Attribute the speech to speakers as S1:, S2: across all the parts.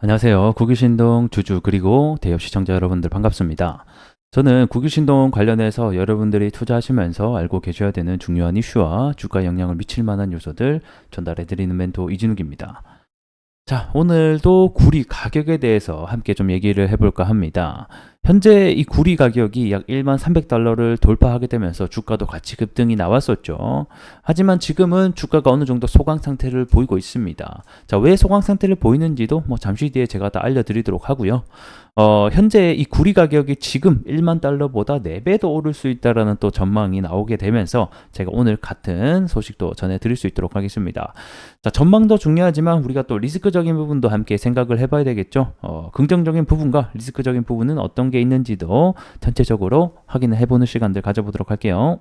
S1: 안녕하세요. 국유신동 주주 그리고 대여 시청자 여러분들 반갑습니다. 저는 국유신동 관련해서 여러분들이 투자하시면서 알고 계셔야 되는 중요한 이슈와 주가에 영향을 미칠 만한 요소들 전달해드리는 멘토 이진욱입니다. 자, 오늘도 구리 가격에 대해서 함께 좀 얘기를 해볼까 합니다. 현재 이 구리 가격이 약 13,300달러를 돌파하게 되면서 주가도 같이 급등이 나왔었죠. 하지만 지금은 주가가 어느 정도 소강 상태를 보이고 있습니다. 자, 왜 소강 상태를 보이는지도 잠시 뒤에 제가 다 알려드리도록 하고요. 현재 이 구리 가격이 지금 1만 달러보다 4배 더 오를 수 있다라는 또 전망이 나오게 되면서 제가 오늘 같은 소식도 전해드릴 수 있도록 하겠습니다. 자, 전망도 중요하지만 우리가 또 리스크적인 부분도 함께 생각을 해봐야 되겠죠. 긍정적인 부분과 리스크적인 부분은 어떤 게 있는지도 전체적으로 확인을 해보는 시간들 가져보도록 할게요.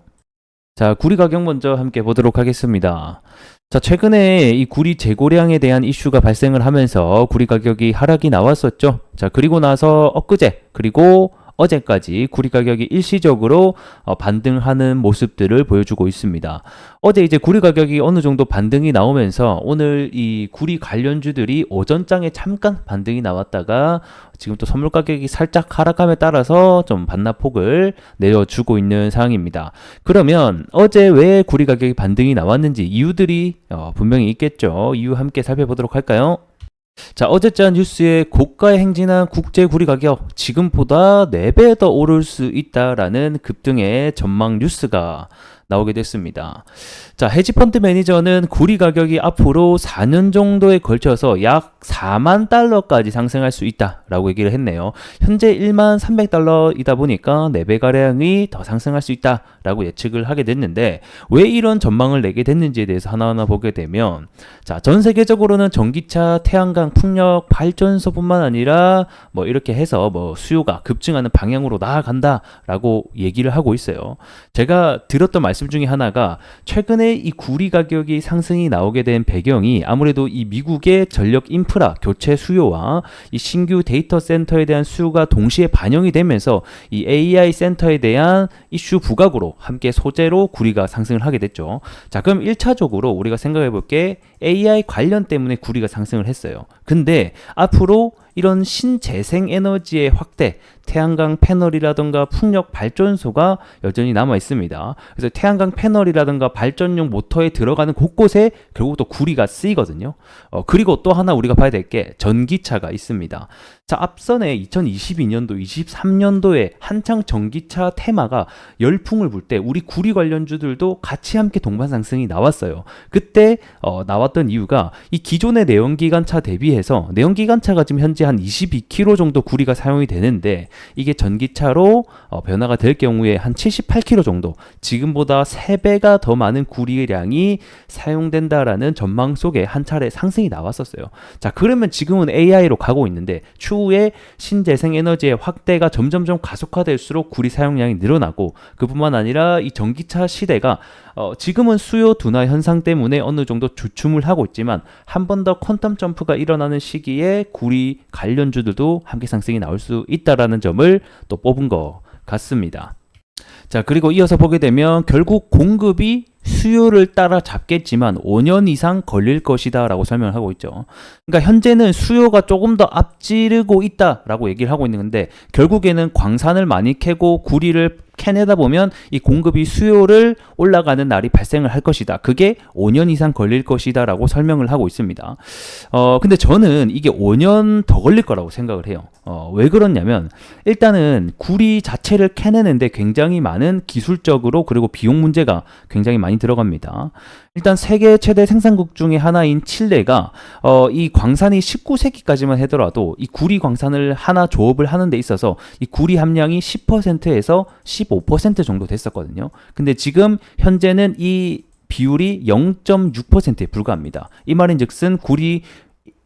S1: 자, 구리 가격 먼저 함께 보도록 하겠습니다. 자, 최근에 이 구리 재고량에 대한 이슈가 발생을 하면서 구리 가격이 하락이 나왔었죠. 자, 그리고 나서 엊그제 그리고 어제까지 구리 가격이 일시적으로 반등하는 모습들을 보여주고 있습니다. 어제 이제 구리 가격이 어느 정도 반등이 나오면서 오늘 이 구리 관련주들이 오전장에 잠깐 반등이 나왔다가 지금 또 선물 가격이 살짝 하락함에 따라서 좀 반납폭을 내려주고 있는 상황입니다. 그러면 어제 왜 구리 가격이 반등이 나왔는지 이유들이 분명히 있겠죠. 이유 함께 살펴보도록 할까요? 자, 어제자 뉴스에 고가에 행진한 국제 구리 가격 지금보다 4배 더 오를 수 있다라는 급등의 전망 뉴스가 나오게 됐습니다. 자, 헤지펀드 매니저는 구리 가격이 앞으로 4년 정도에 걸쳐서 약 4만 달러까지 상승할 수 있다라고 얘기를 했네요. 현재 1만 300달러이다 보니까 4배가량이 더 상승할 수 있다라고 예측을 하게 됐는데 왜 이런 전망을 내게 됐는지에 대해서 하나하나 보게 되면 자, 전 세계적으로는 전기차, 태양광, 풍력, 발전소뿐만 아니라 이렇게 해서 수요가 급증하는 방향으로 나아간다라고 얘기를 하고 있어요. 제가 들었던 말씀 중에 하나가 최근에 이 구리 가격이 상승이 나오게 된 배경이 아무래도 이 미국의 전력 인프라 교체 수요와 이 신규 데이터 센터에 대한 수요가 동시에 반영이 되면서 이 AI 센터에 대한 이슈 부각으로 함께 소재로 구리가 상승을 하게 됐죠. 자, 그럼 1차적으로 우리가 생각해 볼 게 AI 관련 때문에 구리가 상승을 했어요. 근데 앞으로 이런 신재생 에너지의 확대, 태양광 패널이라든가 풍력 발전소가 여전히 남아 있습니다. 그래서 태양광 패널이라든가 발전용 모터에 들어가는 곳곳에 결국 또 구리가 쓰이거든요. 그리고 또 하나 우리가 봐야 될 게 전기차가 있습니다. 자, 앞선에 2022년도, 23년도에 한창 전기차 테마가 열풍을 불 때 우리 구리 관련주들도 같이 함께 동반 상승이 나왔어요. 그때 나왔던 이유가 이 기존의 내연기관차 대비해서 내연기관차가 지금 현재 한 22km 정도 구리가 사용이 되는데 이게 전기차로 변화가 될 경우에 한 78km 정도 지금보다 3배가 더 많은 구리량이 사용된다라는 전망 속에 한 차례 상승이 나왔었어요. 자, 그러면 지금은 AI로 가고 있는데 추후에 신재생 에너지의 확대가 점점점 가속화될수록 구리 사용량이 늘어나고 그뿐만 아니라 이 전기차 시대가 지금은 수요 둔화 현상 때문에 어느 정도 주춤을 하고 있지만 한 번 더 퀀텀 점프가 일어나는 시기에 구리 관련주들도 함께 상승이 나올 수 있다라는 점을 또 뽑은 것 같습니다. 자, 그리고 이어서 보게 되면 결국 공급이 수요를 따라잡겠지만 5년 이상 걸릴 것이다 라고 설명을 하고 있죠. 그러니까 현재는 수요가 조금 더 앞지르고 있다 라고 얘기를 하고 있는 건데 결국에는 광산을 많이 캐고 구리를 캐내다 보면 이 공급이 수요를 올라가는 날이 발생을 할 것이다. 그게 5년 이상 걸릴 것이다 라고 설명을 하고 있습니다. 근데 저는 이게 5년 더 걸릴 거라고 생각을 해요. 왜 그렇냐면 일단은 구리 자체를 캐내는데 굉장히 많은 기술적으로 그리고 비용 문제가 굉장히 많이 들어갑니다. 일단 세계 최대 생산국 중에 하나인 칠레가 이 광산이 19세기까지만 하더라도 이 구리 광산을 하나 조업을 하는 데 있어서 이 구리 함량이 10%에서 15% 정도 됐었거든요. 근데 지금 현재는 이 비율이 0.6%에 불과합니다. 이 말인즉슨 구리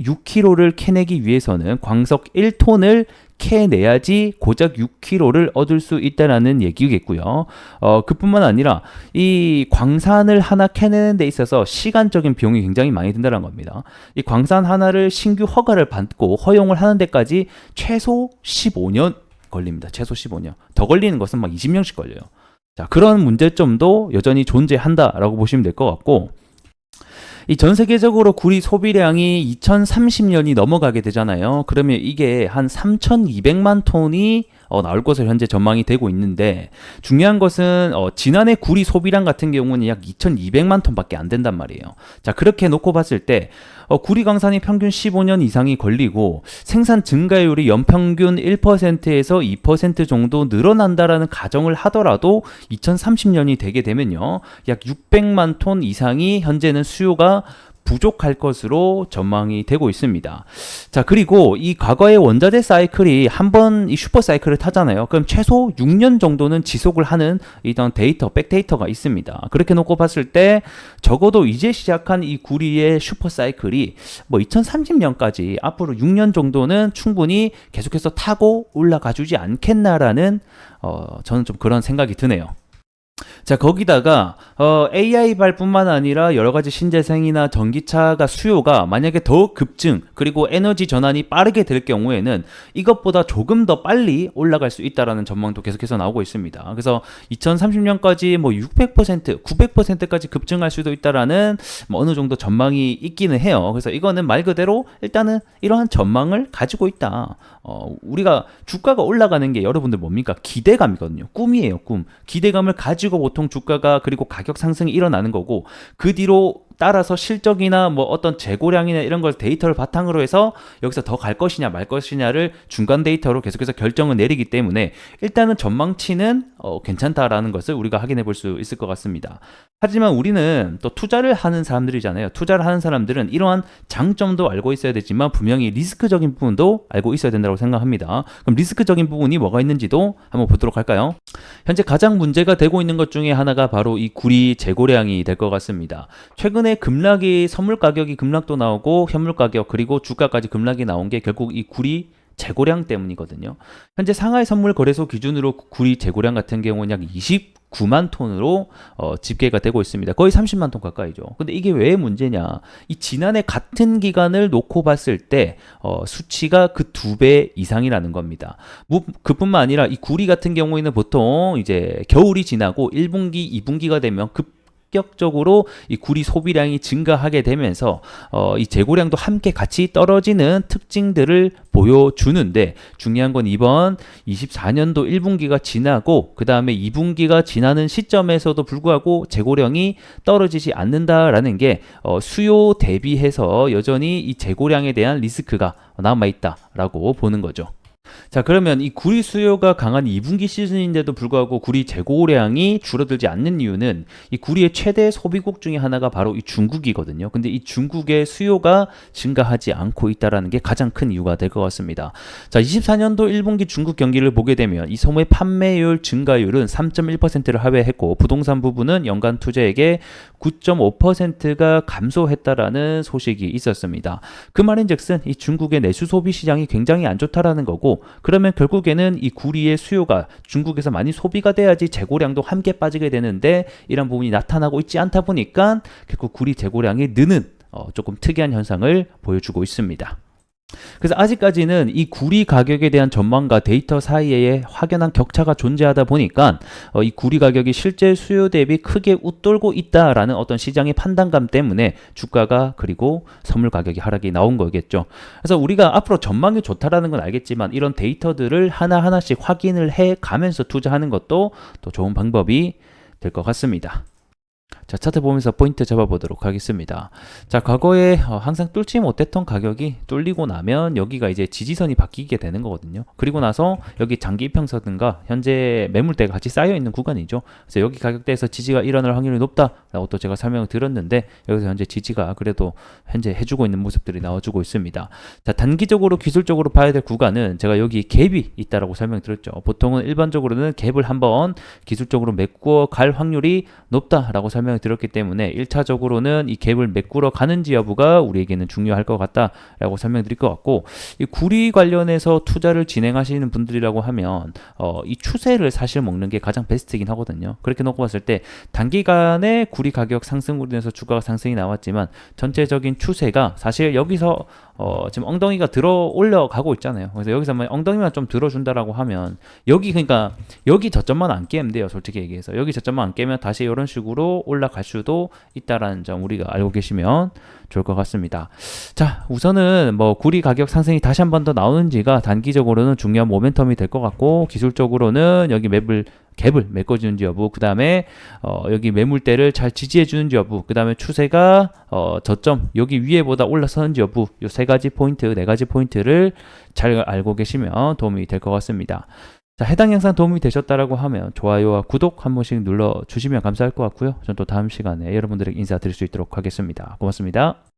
S1: 6kg를 캐내기 위해서는 광석 1톤을 캐내야지 고작 6kg를 얻을 수 있다는 얘기겠고요. 그뿐만 아니라 이 광산을 하나 캐내는 데 있어서 시간적인 비용이 굉장히 많이 든다는 겁니다. 이 광산 하나를 신규 허가를 받고 허용을 하는 데까지 최소 15년 걸립니다. 최소 15년. 더 걸리는 것은 막 20년씩 걸려요. 자, 그런 문제점도 여전히 존재한다라고 보시면 될 것 같고 이 전 세계적으로 구리 소비량이 2030년이 넘어가게 되잖아요. 그러면 이게 한 3,200만 톤이 나올 것으로 현재 전망이 되고 있는데, 중요한 것은 지난해 구리 소비량 같은 경우는 약 2,200만 톤밖에 안 된단 말이에요. 자, 그렇게 놓고 봤을 때 구리 강산이 평균 15년 이상이 걸리고 생산 증가율이 연평균 1%에서 2% 정도 늘어난다라는 가정을 하더라도 2030년이 되게 되면요, 약 600만 톤 이상이 현재는 수요가 부족할 것으로 전망이 되고 있습니다. 자, 그리고 이 과거의 원자재 사이클이 한번 이 슈퍼 사이클을 타잖아요. 그럼 최소 6년 정도는 지속을 하는 이런 데이터, 백데이터가 있습니다. 그렇게 놓고 봤을 때 적어도 이제 시작한 이 구리의 슈퍼 사이클이 뭐 2030년까지 앞으로 6년 정도는 충분히 계속해서 타고 올라가 주지 않겠나라는 저는 좀 그런 생각이 드네요. 자, 거기다가 AI발뿐만 아니라 여러 가지 신재생이나 전기차가 수요가 만약에 더 급증, 그리고 에너지 전환이 빠르게 될 경우에는 이것보다 조금 더 빨리 올라갈 수 있다라는 전망도 계속해서 나오고 있습니다. 그래서 2030년까지 뭐 600%, 900%까지 급증할 수도 있다라는 뭐 어느 정도 전망이 있기는 해요. 그래서 이거는 말 그대로 일단은 이러한 전망을 가지고 있다. 우리가 주가가 올라가는 게 여러분들 뭡니까? 기대감이거든요. 꿈이에요, 꿈. 기대감을 가지고 보통 주가가 그리고 가격 상승이 일어나는 거고, 그 뒤로 따라서 실적이나 뭐 어떤 재고량이나 이런 걸 데이터를 바탕으로 해서 여기서 더 갈 것이냐 말 것이냐를 중간 데이터로 계속해서 결정을 내리기 때문에 일단은 전망치는 괜찮다라는 것을 우리가 확인해 볼 수 있을 것 같습니다. 하지만 우리는 또 투자를 하는 사람들이잖아요. 투자를 하는 사람들은 이러한 장점도 알고 있어야 되지만 분명히 리스크적인 부분도 알고 있어야 된다고 생각합니다. 그럼 리스크적인 부분이 뭐가 있는지도 한번 보도록 할까요? 현재 가장 문제가 되고 있는 것 중에 하나가 바로 이 구리 재고량이 될 것 같습니다. 최근에 급락이, 선물 가격이 급락도 나오고 현물 가격 그리고 주가까지 급락이 나온 게 결국 이 구리 재고량 때문이거든요. 현재 상하이 선물 거래소 기준으로 구리 재고량 같은 경우는 약 29만 톤으로 집계가 되고 있습니다. 거의 30만 톤 가까이죠. 근데 이게 왜 문제냐? 이 지난해 같은 기간을 놓고 봤을 때 수치가 그 2배 이상이라는 겁니다. 그뿐만 아니라 이 구리 같은 경우에는 보통 이제 겨울이 지나고 1분기, 2분기가 되면 급격적으로 이 구리 소비량이 증가하게 되면서 이 재고량도 함께 같이 떨어지는 특징들을 보여주는데, 중요한 건 이번 24년도 1분기가 지나고 그 다음에 2분기가 지나는 시점에서도 불구하고 재고량이 떨어지지 않는다라는 게 수요 대비해서 여전히 이 재고량에 대한 리스크가 남아있다라고 보는 거죠. 자, 그러면 이 구리 수요가 강한 2분기 시즌인데도 불구하고 구리 재고량이 줄어들지 않는 이유는 이 구리의 최대 소비국 중에 하나가 바로 이 중국이거든요. 근데 이 중국의 수요가 증가하지 않고 있다는 게 가장 큰 이유가 될 것 같습니다. 자, 24년도 1분기 중국 경기를 보게 되면 이 소매 판매율 증가율은 3.1%를 하회했고 부동산 부분은 연간 투자액의 9.5%가 감소했다라는 소식이 있었습니다. 그 말인즉슨 이 중국의 내수 소비 시장이 굉장히 안 좋다라는 거고, 그러면 결국에는 이 구리의 수요가 중국에서 많이 소비가 돼야지 재고량도 함께 빠지게 되는데 이런 부분이 나타나고 있지 않다 보니까 결국 구리 재고량이 느는 조금 특이한 현상을 보여주고 있습니다. 그래서 아직까지는 이 구리 가격에 대한 전망과 데이터 사이에 확연한 격차가 존재하다 보니까 이 구리 가격이 실제 수요 대비 크게 웃돌고 있다라는 어떤 시장의 판단감 때문에 주가가 그리고 선물 가격이 하락이 나온 거겠죠. 그래서 우리가 앞으로 전망이 좋다라는 건 알겠지만 이런 데이터들을 하나하나씩 확인을 해 가면서 투자하는 것도 또 좋은 방법이 될 것 같습니다. 자, 차트 보면서 포인트 잡아보도록 하겠습니다. 자, 과거에 항상 뚫지 못했던 가격이 뚫리고 나면 여기가 이제 지지선이 바뀌게 되는 거거든요. 그리고 나서 여기 장기 이평선과 현재 매물대가 같이 쌓여 있는 구간이죠. 그래서 여기 가격대에서 지지가 일어날 확률이 높다라고 또 제가 설명을 드렸는데, 여기서 현재 지지가 그래도 현재 해주고 있는 모습들이 나와주고 있습니다. 자, 단기적으로 기술적으로 봐야 될 구간은 제가 여기 갭이 있다라고 설명드렸죠. 보통은 일반적으로는 갭을 한번 기술적으로 메꾸어 갈 확률이 높다라고 설명을 드렸기 때문에 1차적으로는 이 갭을 메꾸러 가는지 여부가 우리에게는 중요할 것 같다라고 설명드릴 것 같고, 이 구리 관련해서 투자를 진행하시는 분들이라고 하면 이 추세를 사실 먹는 게 가장 베스트이긴 하거든요. 그렇게 놓고 봤을 때 단기간에 구리 가격 상승으로 인해서 주가가 상승이 나왔지만 전체적인 추세가 사실 여기서 지금 엉덩이가 들어 올려가고 있잖아요. 그래서 여기서 엉덩이만 좀 들어준다라고 하면 여기, 그러니까 여기 저점만 안 깨면 돼요. 솔직히 얘기해서 여기 저점만 안 깨면 다시 이런 식으로 올라 올라갈 수도 있다라는 점 우리가 알고 계시면 좋을 것 같습니다. 자, 우선은 뭐 구리 가격 상승이 다시 한 번 더 나오는지가 단기적으로는 중요한 모멘텀이 될 것 같고, 기술적으로는 여기 갭을 메꿔주는지 여부, 그 다음에 여기 매물대를 잘 지지해주는지 여부, 그 다음에 추세가 저점 여기 위에보다 올라서는지 여부, 이 세 가지 포인트, 네 가지 포인트를 잘 알고 계시면 도움이 될 것 같습니다. 자, 해당 영상 도움이 되셨다라고 하면 좋아요와 구독 한 번씩 눌러주시면 감사할 것 같고요. 전 또 다음 시간에 여러분들에게 인사드릴 수 있도록 하겠습니다. 고맙습니다.